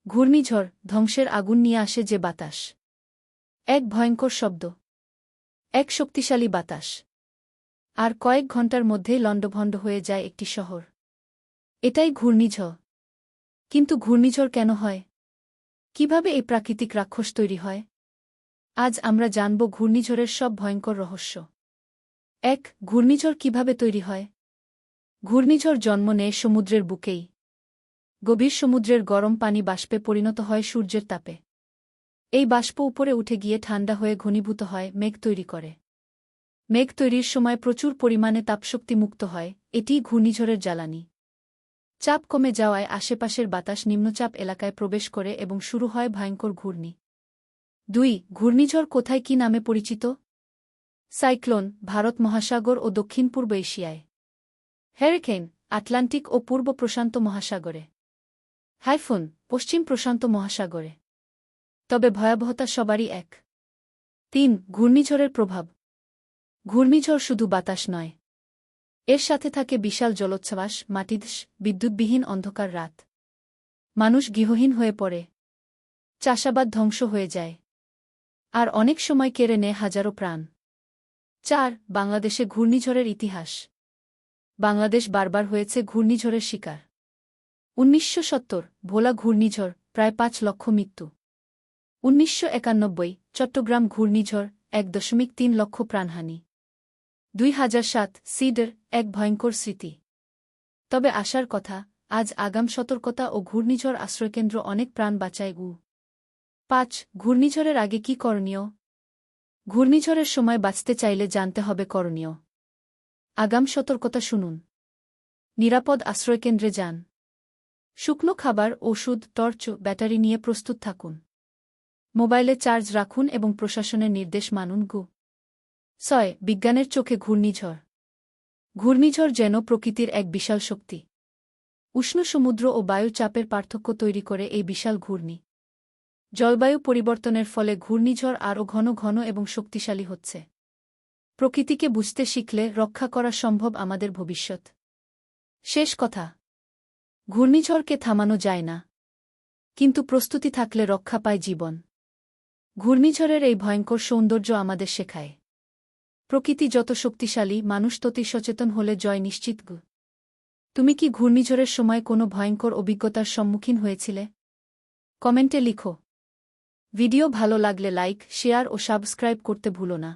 ঘূর্ণিঝড় ধ্বংসের আগুন নিয়ে আসে যে বাতাস। এক ভয়ঙ্কর শব্দ, এক শক্তিশালী বাতাস, আর কয়েক ঘণ্টার মধ্যেই লণ্ডভণ্ড হয়ে যায় একটি শহর। এটাই ঘূর্ণিঝড়। কিন্তু ঘূর্ণিঝড় কেন হয়? কিভাবে এই প্রাকৃতিক রাক্ষস তৈরি হয়? আজ আমরা জানব ঘূর্ণিঝড়ের সব ভয়ঙ্কর রহস্য। ১. ঘূর্ণিঝড় কিভাবে তৈরি হয়? ঘূর্ণিঝড় জন্ম নেয় সমুদ্রের বুকেই। গভীর সমুদ্রের গরম পানি বাষ্পে পরিণত হয় সূর্যের তাপে। এই বাষ্প উপরে উঠে গিয়ে ঠান্ডা হয়ে ঘনীভূত হয়, মেঘ তৈরি করে। মেঘ তৈরির সময় প্রচুর পরিমাণে তাপশক্তি মুক্ত হয়, এটিই ঘূর্ণিঝড়ের জ্বালানি। চাপ কমে যাওয়ায় আশেপাশের বাতাস নিম্নচাপ এলাকায় প্রবেশ করে এবং শুরু হয় ভয়ঙ্কর ঘূর্ণি। ২. ঘূর্ণিঝড় কোথায় কী নামে পরিচিত? সাইক্লোন ভারত মহাসাগর ও দক্ষিণ পূর্ব এশিয়ায়। হ্যারিকেন আটলান্টিক ও পূর্ব প্রশান্ত মহাসাগরে। হাইফুন পশ্চিম প্রশান্ত মহাসাগরে। তবে ভয়াবহতা সবারই এক। ৩. ঘূর্ণিঝড়ের প্রভাব। ঘূর্ণিঝড় শুধু বাতাস নয়, এর সাথে থাকে বিশাল জলোচ্ছ্বাস, মাটিধস, বিদ্যুৎবিহীন অন্ধকার রাত। মানুষ গৃহহীন হয়ে পড়ে, চাষাবাদ ধ্বংস হয়ে যায়, আর অনেক সময় কেড়ে নেয় হাজারো প্রাণ। ৪. বাংলাদেশে ঘূর্ণিঝড়ের ইতিহাস। বাংলাদেশ বারবার হয়েছে ঘূর্ণিঝড়ের শিকার। ১৯৭০ ভোলা ঘূর্ণিঝড়, প্রায় ৫ লক্ষ মৃত্যু। ১৯৯১ চট্টগ্রাম ঘূর্ণিঝড়, ১.৩ লক্ষ প্রাণহানি। ২০০৭ সিডর, এক ভয়ঙ্কর স্মৃতি। তবে আশার কথা, আজ আগাম সতর্কতা ও ঘূর্ণিঝড় আশ্রয়কেন্দ্র অনেক প্রাণ বাঁচায়। ৫. ঘূর্ণিঝড়ের আগে কি করণীয়? ঘূর্ণিঝড়ের সময় বাঁচতে চাইলে জানতে হবে করণীয়। আগাম সতর্কতা শুনুন। নিরাপদ আশ্রয়কেন্দ্রে যান। শুকনো খাবার, ওষুধ, টর্চ, ব্যাটারি নিয়ে প্রস্তুত থাকুন। মোবাইলে চার্জ রাখুন এবং প্রশাসনের নির্দেশ মানুন। ৬. বিজ্ঞানের চোখে ঘূর্ণিঝড়। ঘূর্ণিঝড় যেন প্রকৃতির এক বিশাল শক্তি। উষ্ণ সমুদ্র ও বায়ু চাপের পার্থক্য তৈরি করে এই বিশাল ঘূর্ণি। জলবায়ু পরিবর্তনের ফলে ঘূর্ণিঝড় আরও ঘন ঘন এবং শক্তিশালী হচ্ছে। প্রকৃতিকে বুঝতে শিখলে রক্ষা করা সম্ভব আমাদের ভবিষ্যৎ। শেষ কথা, ঘূর্ণিঝড়কে থামানো যায় না, কিন্তু প্রস্তুতি থাকলে রক্ষা পায় জীবন। ঘূর্ণিঝড়ের এই ভয়ঙ্কর সৌন্দর্য আমাদের শেখায়, প্রকৃতি যত শক্তিশালী, মানুষ ততই সচেতন হলে জয় নিশ্চিত। তুমি কি ঘূর্ণিঝড়ের সময় কোনো ভয়ঙ্কর অভিজ্ঞতার সম্মুখীন হয়েছিলে? কমেন্টে লিখো। ভিডিও ভালো লাগলে লাইক, শেয়ার ও সাবস্ক্রাইব করতে ভুলো না।